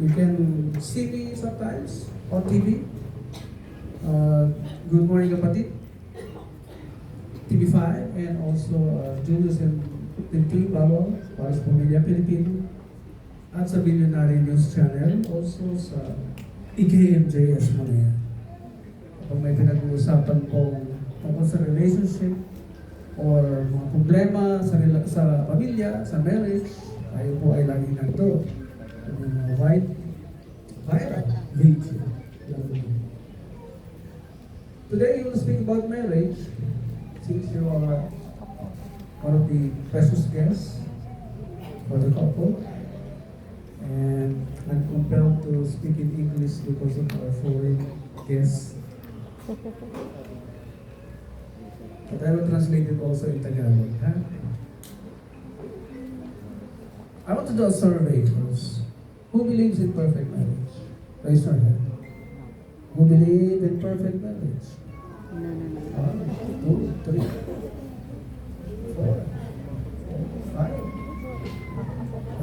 You can see me sometimes on TV. Good Morning Kapatid, TV5, and also Julius and Tim Bawal, para sa Pamilya Pilipino, at sa Billionaire News Channel, also sa EKMJS mo na yan. Kapag may pinag-uusapan pong tungkol sa relationship or mga problema sa pamilya, sa marriage, tayo po ay laging nandito. Yung mga viral video. Today, we will speak about marriage, since you are one of the precious guests for the couple. And I'm compelled to speak in English because of our foreign guests. But I will translate it also in Tagalog. Huh? I want to do a survey first. Who believes in perfect marriage? Raise your hand. Who believe in perfect marriage? No. 1, 2, 3, 4,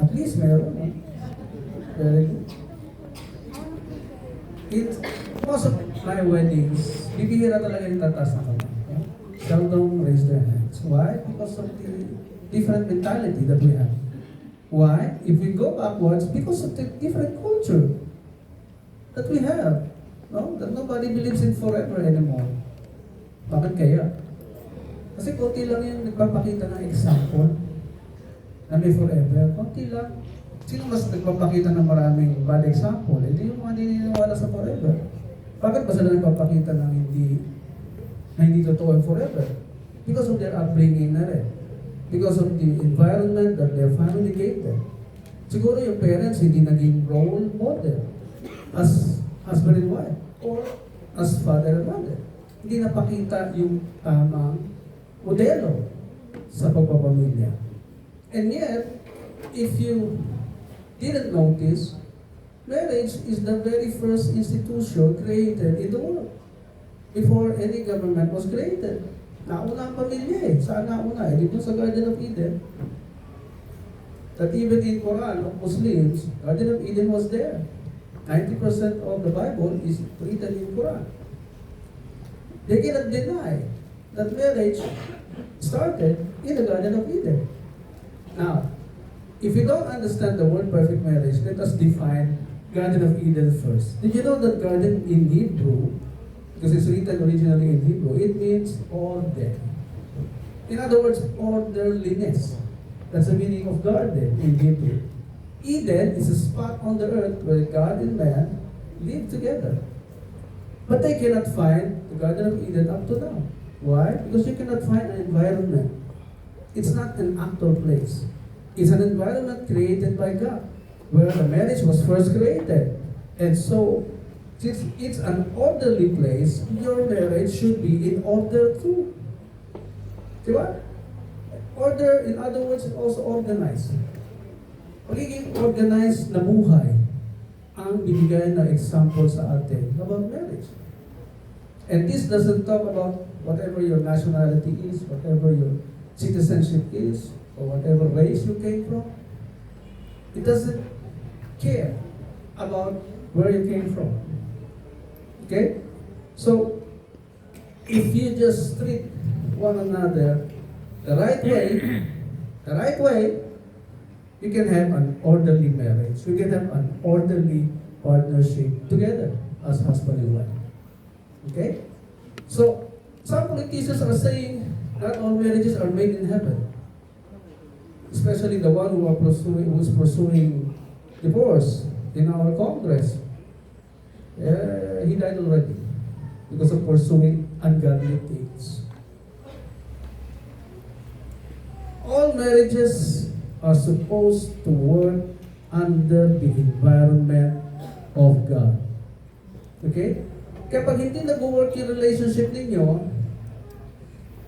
5. At least meron. Very good. In most of my weddings, bibihira talaga yung tatas na kami. Seldom raise their hands. Why? Because of the different mentality that we have. Why? If we go backwards, because of the different culture that we have. No? That nobody believes in forever anymore. Bakit kaya? Kasi konti lang yung nagpapakita ng example na may forever. Konti lang. Sino mas nagpapakita ng maraming bad example? Hindi yung mga naniniwala sa forever. Bakit ba sila nagpapakita ng hindi totoo yung forever? Because of their upbringing na rin. Because of the environment that their family gave them. Siguro yung parents hindi naging role model as husband and wife or as father and mother. Hindi napakita yung tamang modelo sa pagpapamilya. And yet, if you didn't notice, marriage is the very first institution created in the world. Before any government was created. Nauna ang pamilya eh. Saan nauna eh? Dito sa Garden of Eden. That even in Quran of Muslims, Garden of Eden was there. 90% of the Bible is written in Quran. They cannot deny that marriage started in the Garden of Eden. Now, if you don't understand the word perfect marriage, let us define Garden of Eden first. Did you know that garden in Hebrew, because it's written originally in Hebrew, it means order. In other words, orderliness. That's the meaning of garden in Hebrew. Eden is a spot on the earth where God and man live together. But they cannot find the Garden of Eden up to now. Why? Because you cannot find an environment. It's not an actual place. It's an environment created by God, where the marriage was first created. And so, since it's an orderly place, your marriage should be in order too. Diba? Order, in other words, is also organized. Pagiging organized na buhay ang bibigay na example sa atin about marriage. And this doesn't talk about whatever your nationality is, whatever your citizenship is, or whatever race you came from. It doesn't care about where you came from. Okay? So, if you just treat one another the right way, you can have an orderly marriage. You can have an orderly partnership together as husband and wife. Okay? So, some politicians are saying not all marriages are made in heaven. Especially the one who's pursuing divorce in our Congress. He died already because of pursuing ungodly things. All marriages are supposed to work under the environment of God. Okay? Kaya pag hindi nag-work yung relationship ninyo,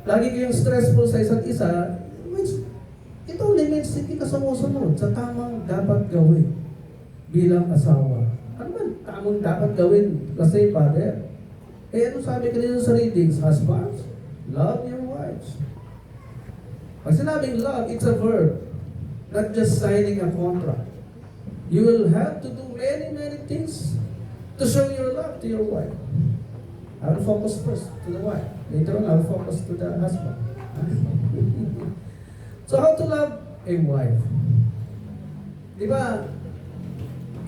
lagi kayong stressful sa isa't isa, which it only means hindi ka sumusunod sa tamang dapat gawin bilang asawa. Ano ba tamang dapat gawin kasi father? Ano sabi kanina sa readings? Husbands, love your wives. Pag sinabing love, it's a verb, not just signing a contract. You will have to do many, many things to show your love to your wife. I will focus first to the wife. Later on, I will focus to the husband. So how to love a wife? Di ba?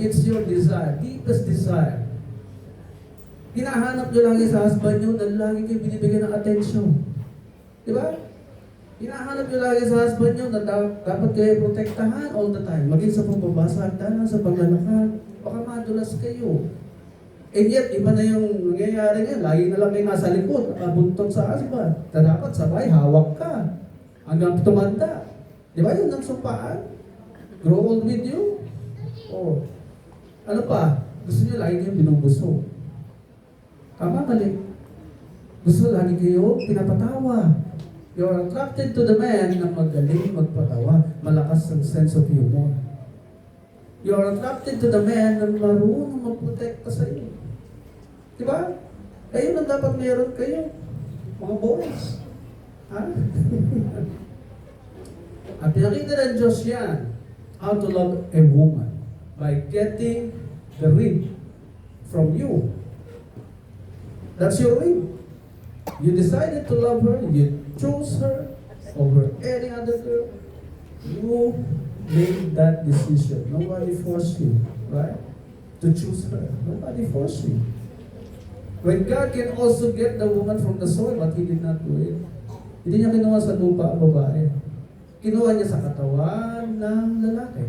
It's your desire, deepest desire. Hinahanap nyo lagi sa husband nyo na lagi kayo binibigyan ng atensyon. Di ba? Hinahanap nyo lagi sa husband nyo na dapat kayo protektahan all the time. Maging sa pagbabasa, sa paglalakad. Baka madulas kayo. And yet, iba na yung nangyayari ngayon. Lagi na lang kayo nasa likod, nakabuntot sa husband. Na dapat sabay, hawak ka. Hanggang tumanda. Di ba yun ang sumpaan? Grow old with you? Oh. Ano pa? Gusto nyo lagi kayong binubusog. Tama, mali. Gusto lagi kayo pinapatawa. You're attracted to the man na magaling magpatawa. Malakas ang sense of humor. You're attracted to the man na marunong magprotekta sa iyo. Diba? Kayo na dapat meron kayo. Mga boys. Ha? At pinakita ng Diyos yan, how to love a woman by getting the ring from you. That's your ring. You decided to love her, you chose her over any other girl. You made that decision. Nobody forced you, right? To choose her. Nobody forced you. When God can also get the woman from the soil, but He did not do it. Hindi niya kinuha sa lupa ang babae. Kinuha niya sa katawan ng lalaki.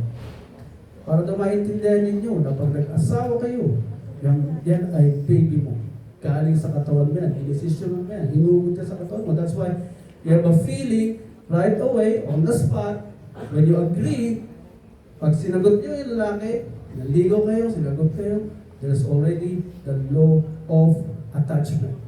Para daw maintindihan ninyo na pag nag-asawa kayo, yan ay baby mo. Galing sa katawan mo yan. Inisisyon mo yan. Hinugod ka sa katawan mo. That's why you have a feeling right away, on the spot, when you agree, pag sinagot niyo yung lalaki, naligaw kayo, sinagot kayo, there's already the law of attachment.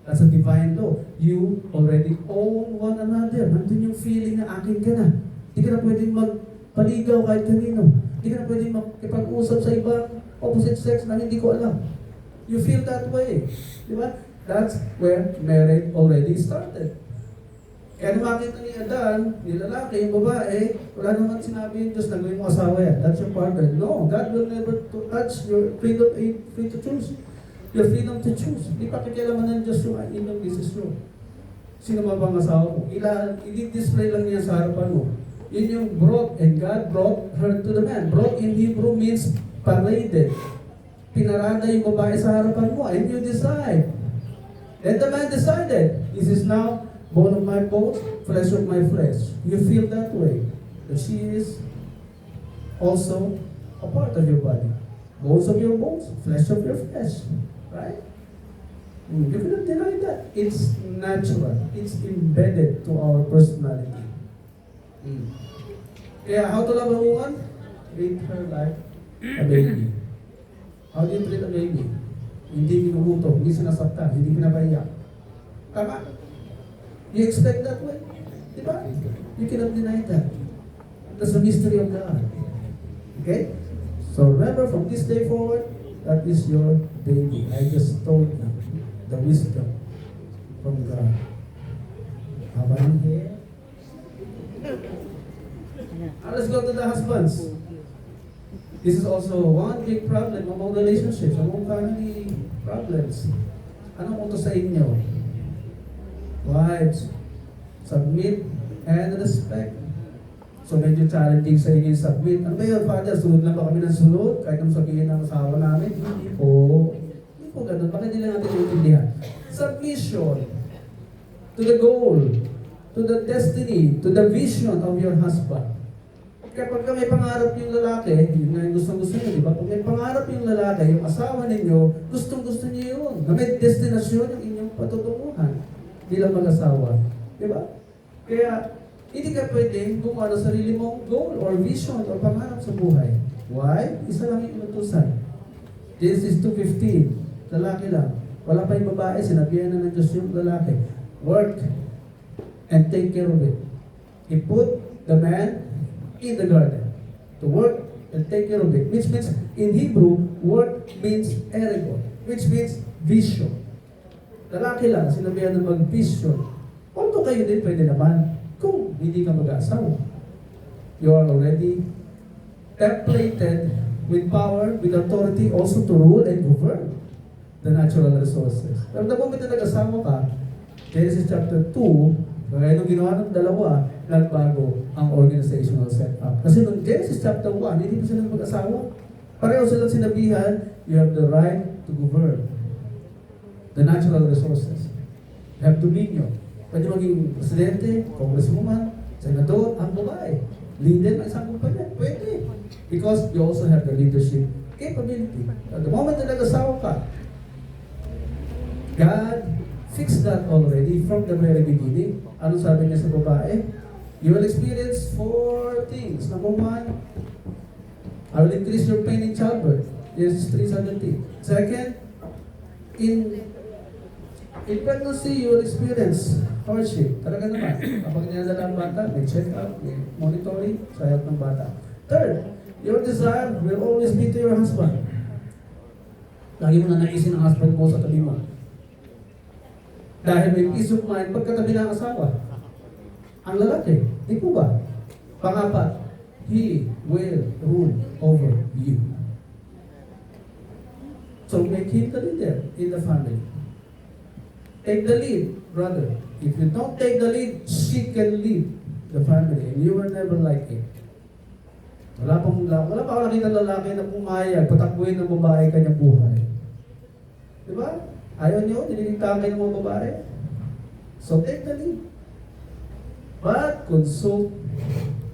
That's a divine law. You already own one another. Nandun yung feeling na akin ka na. Hindi ka na pwedeng magpaligaw kahit kanino. Hindi ka na pwedeng makipag-usap sa ibang opposite sex na hindi ko alam. You feel that way. Di ba? That's where marriage already started. Kaya nung makita ni Adan, ni lalaki, yung babae, wala naman sinabi yung Diyos na gawin mo asawa yan. That's your partner. No, God will never touch your freedom, free to choose. Your freedom to choose. Hindi pa kikialaman ng Diyos yung inyong desisyon. Sino ba bang asawa mo? I-display lang niya sa harapan mo. Yun yung brought, and God brought her to the man. Brought in Hebrew means paraded. Pinarada yung babae sa harapan mo, and you decide. And the man decided, this is now bone of my bones, flesh of my flesh. You feel that way. That she is also a part of your body. Bones of your bones, flesh of your flesh. Right? You cannot deny that. It's natural. It's embedded to our personality. Kaya how to love a woman? Treat her like a baby. How do you treat a baby? Hindi minuhuto, hindi sinasaktan, hindi pinapaiyak. Tama? You expect that way? Diba? You cannot deny that. That's the mystery of God. Okay? So remember, from this day forward, that is your baby. I just told you the wisdom from God. Habang here. Now let's go to the husbands. This is also one big problem among relationships, among family problems. Anong utos sa inyo? Wives, submit and respect. So medyo challenging sa inyo yung submit. Ano ba yun, Father? Sunod lang ba kami ng sunod? Kahit ang sabihin ng asawa namin? Hindi po. Hindi po ganun. Bakit hindi lang natin maintindihan? Submission to the goal, to the destiny, to the vision of your husband. Kapag may pangarap yung lalaki, yun nga yung gustong-gusto nyo, di ba? Pag may pangarap yung lalaki, yung asawa ninyo, gustong-gusto nyo yun. Na may destinasyon yung inyong patutunguhan bilang mag-asawa. Di ba? Kaya, hindi ka pwedeng gumawa ng sarili mong goal or vision or pangarap sa buhay. Why? Isa lang yung inutusan. Genesis 2:15. Lalaki lang. Wala pa yung babae, sinabihan na ng Diyos yung lalaki. Work and take care of it. He put the man in the garden to work and take care of it. Which means, in Hebrew, work means ergo, which means vision. Lalaki lang, sinabihan ng mag-vision. Although kayo din pwede naman, kung hindi ka mag-aasawa. You are already templated with power, with authority, also to rule and govern the natural resources. Pero the moment na nag-asawa ka, Genesis chapter 2, kaya nung ginawa ng dalawa, nagbago ang organizational setup. Kasi nung Genesis chapter 1, hindi pa sila mag-asawa. Pareho sila sinabihan, you have the right to govern the natural resources. You have dominion. Pwede maging presidente, congresswoman, senador, ang babae. Leader ng isang kumpanya. Pwede. Because you also have the leadership capability. At the moment na nag-asawa ka, God fixed that already from the very beginning. Ano sabi niya sa babae? You will experience 4 things. Number 1, I will increase your pain in childbirth. Genesis 3:17. Second, in pregnancy, you will experience hardship. Talaga naman. Kapag ninadala ang bata, may check-up, may monitoring sa health ng bata. Third, your desire will always be to your husband. Lagi mo na naisin ang husband mo sa tabi mo. Dahil may peace of mind pagkatabi ng asawa. Ang lalaki, di po ba? Pangapat, he will rule over you. So make him the leader in the family. Take the lead, brother. If you don't take the lead, she can lead the family and you will never like it. Wala pa ako nakita lalaki na pumayag, patakbuhin ng babae kanyang buhay. Diba? Ayaw nyo, diniligtaan kayo ng mga babae. So take the lead. But consult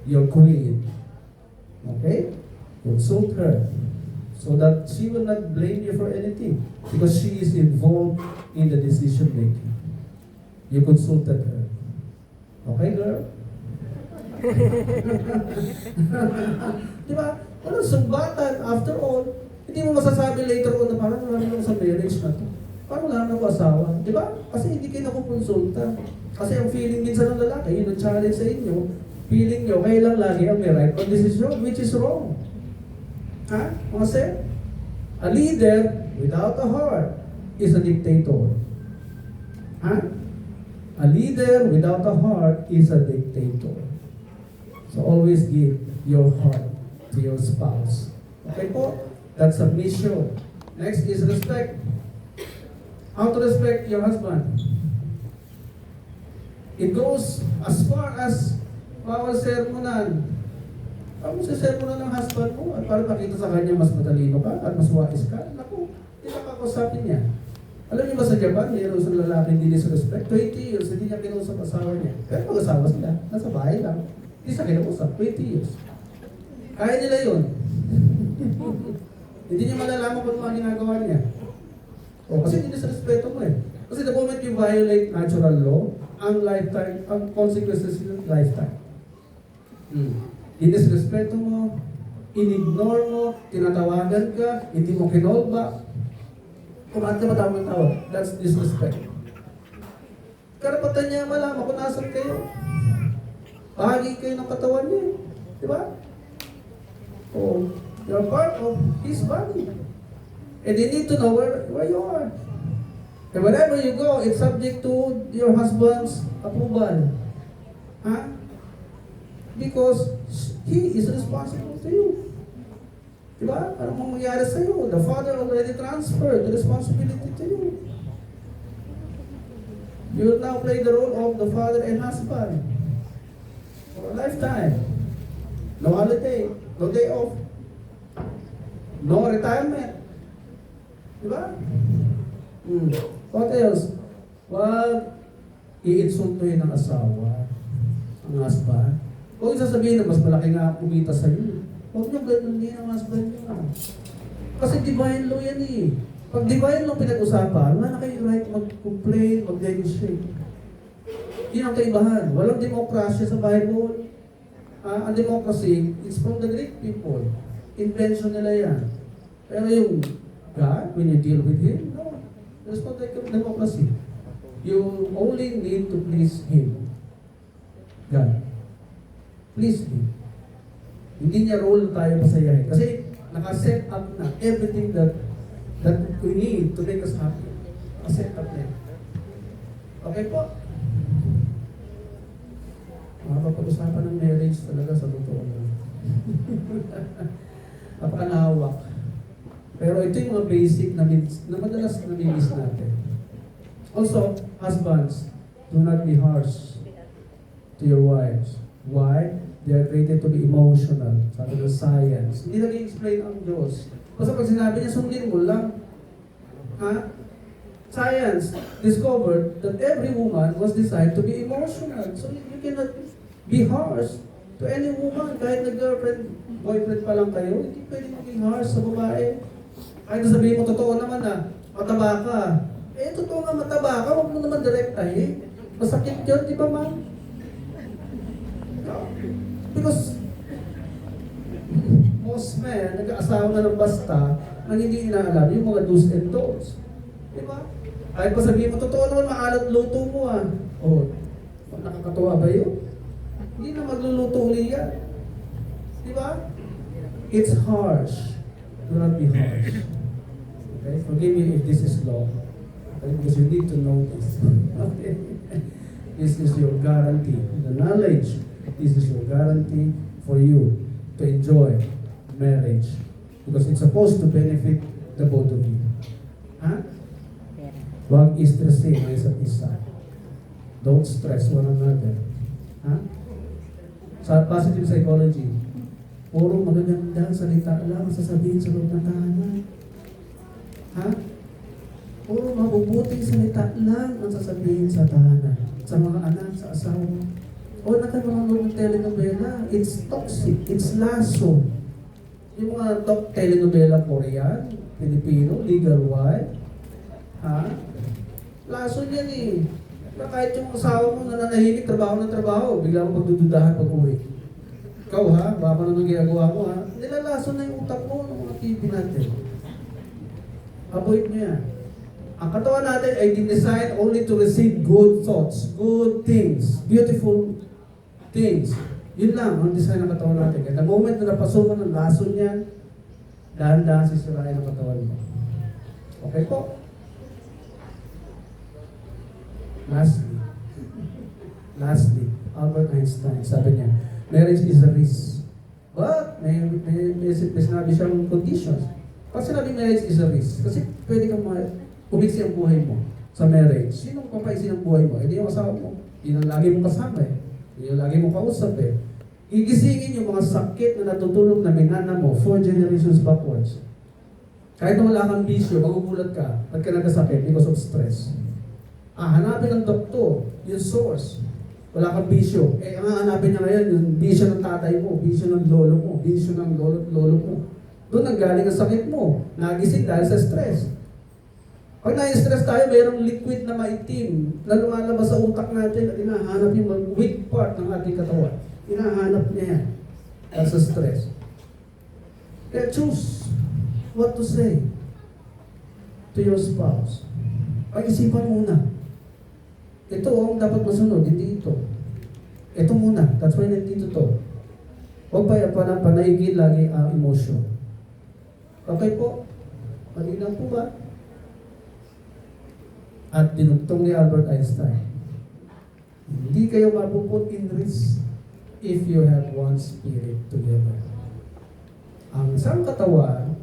your queen. Okay? Consult her. So that she will not blame you for anything. Because she is involved in the decision making. You consulted her. Okay, girl? Diba? Walang sumbatan. After all, hindi mo masasabi later on na parang wala naman sa marriage na to. Parang wala na ko asawa. Diba? Kasi hindi kayo nakukonsulta. Kasi ang feeling minsan ng lalaki, yun ang challenge sa inyo, feeling nyo, kayo lang lagi ang may right on decision, which is wrong. Ha? Mga sir? A leader without a heart is a dictator. Ha? A leader without a heart is a dictator. So always give your heart to your spouse. Okay po? That's a mission. Next is respect. How to respect your husband? It goes as far as bawal sermonan. Ang sermonan ng husband mo at para makita sa kanya mas matalino ka at mas wais ka. Naku, hindi na kakausapin niya. Alam niyo ba sa Japan, mayroon sa lalaki hindi disrespect. 20 years, hindi niya kinausap asawa niya. Pero mag-asawa sila, nasa bahay lang. Hindi sa kinausap, 20 years. Kaya nila yun. Hindi niya malalaman kung ano ang ginagawa niya. O, kasi hindi disrespeto mo eh. Kasi the moment you violate natural law, ang lifetime, ang consequences yun, lifetime. Dinisrespeto mo, inignore mo, tinatawagan ka, hindi mo kinolba, kumain ka matawag ng tawag. That's disrespect. Karapatan niya malaman kung nasan kayo. Bahagi kayo ng katawan niya. Diba? Oh, you're part of his body. And you need to know where you are. And wherever you go, it's subject to your husband's approval. Huh? Because he is responsible to you. Diba? Anong mangyayari sa'yo? The father already transferred the responsibility to you. You will now play the role of the father and husband for a lifetime. No holiday, no day off, no retirement. Diba? What else? Wag iinsultuhin ng asawa, ang husband. Huwag sasabihin na mas malaki nga kumita sa iyo. Huwag nyo ganun din ang husband nyo. Kasi divine law yan eh. Pag divine law pinag-usapan, wala na kayo right mag-complain, mag-negotiate. Yun ang kaibahan. Walang demokrasya sa Bible. Ang democracy is from the Greek people. Invention nila yan. Pero yung God, when you deal with Him, no. There's no democracy. You only need to please Him. God. Please Him. Hindi niya role tayo pasayahin. Kasi naka-set up na everything that we need to make us happy. Naka-set up na. Okay po? Makapag-usapan ng marriage talaga sa totoo na. napakalawak. Pero ito yung mga basic na madalas namimiss natin. Also, husbands, do not be harsh to your wives. Why? They are created to be emotional. Sabi ng science. Hindi nag-explain ang Diyos. Basta pag sinabi niya, sundin mo lang. Ha? Science discovered that every woman was designed to be emotional. So you cannot be harsh to any woman. Kahit nag-girlfriend, boyfriend pa lang kayo, hindi pwede maging harsh sa babae. Kahit sabihin mo, totoo naman na, mataba ka. Eh, totoo nga mataba ka, huwag mo naman direktahin. Masakit yun, di ba ma'am? Because most men, nag-aasawa na ng basta, nang hindi inaalam yung mga do's and don'ts. Di ba? Kahit pa sabihin mo, totoo naman maalat luto mo ah. Oh, nakakatuwa ba yun? Hindi na magluluto uli yan. Di ba? It's harsh. Do not be harsh. Okay? Forgive me if this is long. Okay? Because you need to know this. Okay? This is your guarantee. The knowledge, this is your guarantee for you to enjoy marriage. Because it's supposed to benefit the both of you. Huh? Huwag i-stressin ang isa't isa. Don't stress one another. Huh? Sa positive psychology, puro magagandang salita lang sasabihin sa loob ng tahanan. Ha? Puro mabubuting salita lang ang sasabihin sa tahanan. Sa mga anak, sa asawa. O nakanonood ng telenovela, it's toxic, it's laso. Yung mga top telenovela Korean, Filipino, Legal Wife, ha? Laso niyan eh. Na kahit yung asawa mo nananahimik, trabaho ng trabaho, bigla mo pagdududahan pag-uwi. Ikaw ha, baka naman ginagawa mo ha, nilalaso na yung utak mo ng mga TV natin. Avoid niyo yan. Ang katawan natin ay designed only to receive good thoughts, good things, beautiful things. Yun lang ang design ng katawan natin. Kaya the moment na napasukan ng laso niyan, dahan-dahan sisirain ang katawan mo. Okay po? Lastly, Albert Einstein, sabi niya, marriage is a risk. But, may sinabi siyang conditions. Pag sinabi marriage is a risk, kasi pwede kang umiksi ang buhay mo sa marriage. Sino papaisi ang buhay mo? Hindi yung asawa mo. Yun ang lagi mong kasama eh. Yun ang lagi mong kausap eh. Gigisingin yung mga sakit na natutulog na minana mo 4 generations backwards. Kahit na wala kang bisyo, magugulat ka. Ba't ka nagkasakit? Because of stress. Hanapin ng doktor, yung source. Wala kang bisyo. Eh, ang hanapin niya ngayon, yung bisyo ng tatay mo, bisyo ng lolo mo, bisyo ng lolo mo. Doon nanggaling ang sakit mo. Nagising dahil sa stress. Pag na-stress tayo, mayroong liquid na maitim na lumalabas sa utak natin at hinahanap yung weak part ng ating katawan. Hinahanap niya yan dahil sa stress. Kaya choose what to say to your spouse. Pag-isipan muna. Ito ang dapat masunod, hindi ito. Ito muna. That's why nandito to. Huwag pa panaigin lagi ang emotion. Okay po? Malinaw po ba? At dinugtong ni Albert Einstein, hindi kayo mapuput in risk if you have one spirit together. Ang isang katawan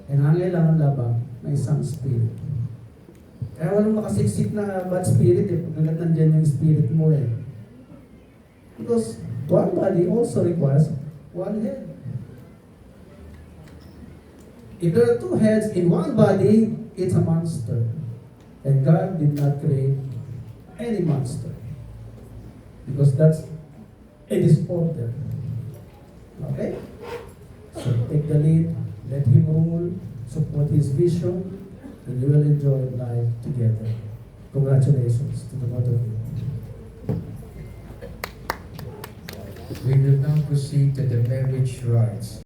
ay nangailangan labang na isang spirit. Kaya walang makasiksik na bad spirit eh, pag nandiyan yung spirit mo eh. Because one body also requires one head. If there are two heads in one body, it's a monster. And God did not create any monster. Because that's a disorder. Okay? So take the lead, let Him rule, support His vision, and you will enjoy life together. Congratulations to the both of you. We will now proceed to the marriage rites.